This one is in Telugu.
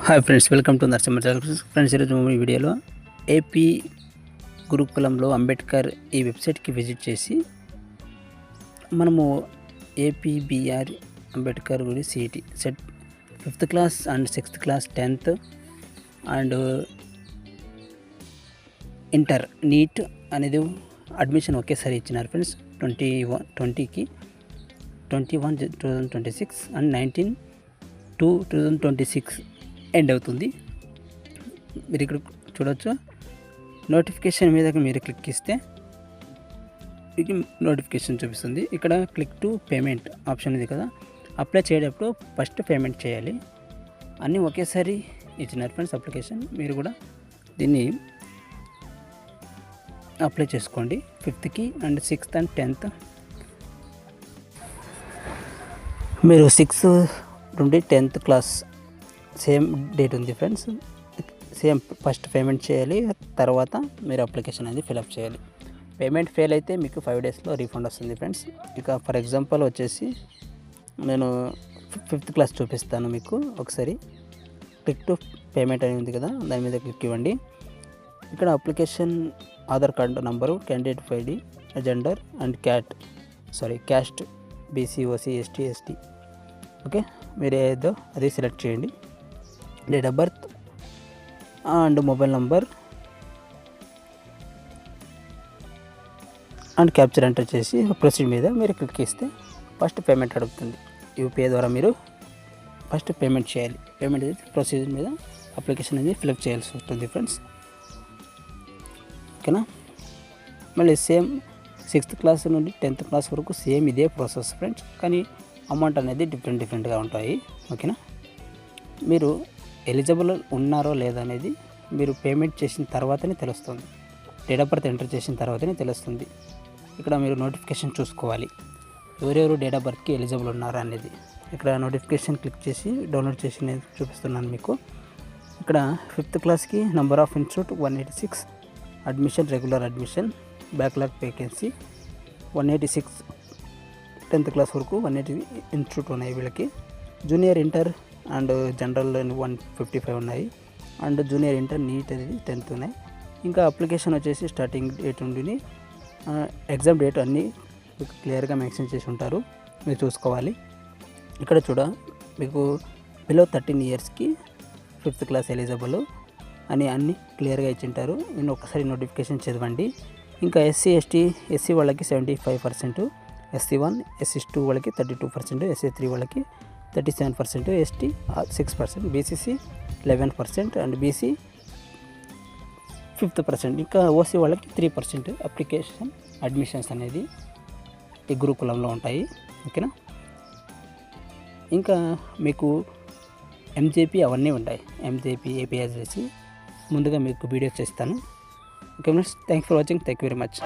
Hi friends, welcome to Narasimha friends. ఈరోజు ఈ వీడియోలో ఏపీ గురుకులంలో అంబేద్కర్ ఈ వెబ్సైట్కి విజిట్ చేసి మనము ఏపీబీఆర్ అంబేద్కర్ గురి CET set 5th class and 6th class 10th and inter NEET అనేది అడ్మిషన్ ఒకేసారి ఇచ్చినారు ఫ్రెండ్స్. 2026 అండ్ 19/2/2026 ఎండ్ అవుతుంది. మీరు ఇక్కడ చూడవచ్చు, నోటిఫికేషన్ మీద మీరు క్లిక్ ఇస్తే మీకు నోటిఫికేషన్ చూపిస్తుంది. ఇక్కడ క్లిక్ టు పేమెంట్ ఆప్షన్ ఉంది కదా, అప్లై చేసేటప్పుడు ఫస్ట్ పేమెంట్ చేయాలి. అన్నీ ఒకేసారి ఇచ్చినారు ఫ్రెండ్స్ అప్లికేషన్. మీరు కూడా దీన్ని అప్లై చేసుకోండి. 5th and 6th and 10th మీరు 6th నుండి 10th క్లాస్ సేమ్ డేట్ ఉంది ఫ్రెండ్స్. సేమ్ ఫస్ట్ పేమెంట్ చేయాలి, తర్వాత మీరు అప్లికేషన్ అనేది ఫిలప్ చేయాలి. పేమెంట్ ఫెయిల్ అయితే మీకు 5 డేస్లో రీఫండ్ వస్తుంది ఫ్రెండ్స్. ఇక ఫర్ ఎగ్జాంపుల్ వచ్చేసి నేను 5th క్లాస్ చూపిస్తాను మీకు. ఒకసారి క్లిక్ టు పేమెంట్ అని ఉంది కదా, దాని మీద క్లిక్ ఇవ్వండి. ఇక్కడ application Aadhaar card number, candidate ID, gender and caste BC, OC, ST, ST. Okay, మీరు ఏదో అది సెలెక్ట్ చేయండి. Date of birth and mobile number and capture enter చేసి ప్రొసీడ్ మీద మీరు క్లిక్ ఇస్తే ఫస్ట్ పేమెంట్ అడుగుతుంది. యూపీఐ ద్వారా మీరు ఫస్ట్ పేమెంట్ చేయాలి. పేమెంట్ ప్రొసీజర్ మీద అప్లికేషన్ అనేది ఫిలప్ చేయాల్సి ఉంటుంది ఫ్రెండ్స్. ఓకేనా. మళ్ళీ సేమ్ 6th క్లాస్ నుండి 10th క్లాస్ వరకు సేమ్ ఇదే ప్రాసెస్ ఫ్రెండ్స్, కానీ అమౌంట్ అనేది డిఫరెంట్గా ఉంటాయి. ఓకేనా. మీరు ఎలిజిబుల్ ఉన్నారో లేదా అనేది మీరు పేమెంట్ చేసిన తర్వాతనే తెలుస్తుంది. డేట్ ఆఫ్ బర్త్ ఎంటర్ చేసిన తర్వాతనే తెలుస్తుంది. ఇక్కడ మీరు నోటిఫికేషన్ చూసుకోవాలి, ఎవరెవరు డేట్ ఆఫ్ బర్త్కి ఎలిజిబుల్ ఉన్నారా అనేది. ఇక్కడ నోటిఫికేషన్ క్లిక్ చేసి డౌన్లోడ్ చేసి నేను చూపిస్తున్నాను మీకు. ఇక్కడ 5th క్లాస్కి number of institute 186, admission regular admission, backlog vacancy 186. 10th class వరకు 180 ఇన్స్టిట్యూట్ ఉన్నాయి వీళ్ళకి. జూనియర్ ఇంటర్ అండ్ జనరల్ 155 ఉన్నాయి, అండ్ జూనియర్ ఇంటర్ నీట్ అనేది 10th ఉన్నాయి. ఇంకా అప్లికేషన్ వచ్చేసి స్టార్టింగ్ డేట్ ఉండి ఎగ్జామ్ డేట్ అన్నీ మీకు క్లియర్గా మెన్షన్ చేసి ఉంటారు, మీరు చూసుకోవాలి. ఇక్కడ మీకు బిలో 13 ఇయర్స్కి 5th క్లాస్ ఎలిజిబుల్ అని అన్నీ క్లియర్గా ఇచ్చింటారు. నేను ఒకసారి నోటిఫికేషన్ చదవండి. ఇంకా ఎస్సీ వాళ్ళకి 75%, SC1 SC2 వాళ్ళకి 32%, SC3 వాళ్ళకి 37%, ST 6%, BCC 11% అండ్ BC 5%. ఇంకా ఓసీ వాళ్ళకి 3% అప్లికేషన్ అడ్మిషన్స్ అనేది ఈ గురుకులంలో ఉంటాయి. ఓకేనా. ఇంకా మీకు MJP అవన్నీ ఉంటాయి. MJP API చేసి ముందుగా మీకు వీడియో చేస్తాను. Okay friends, thanks for watching. Thank you very much.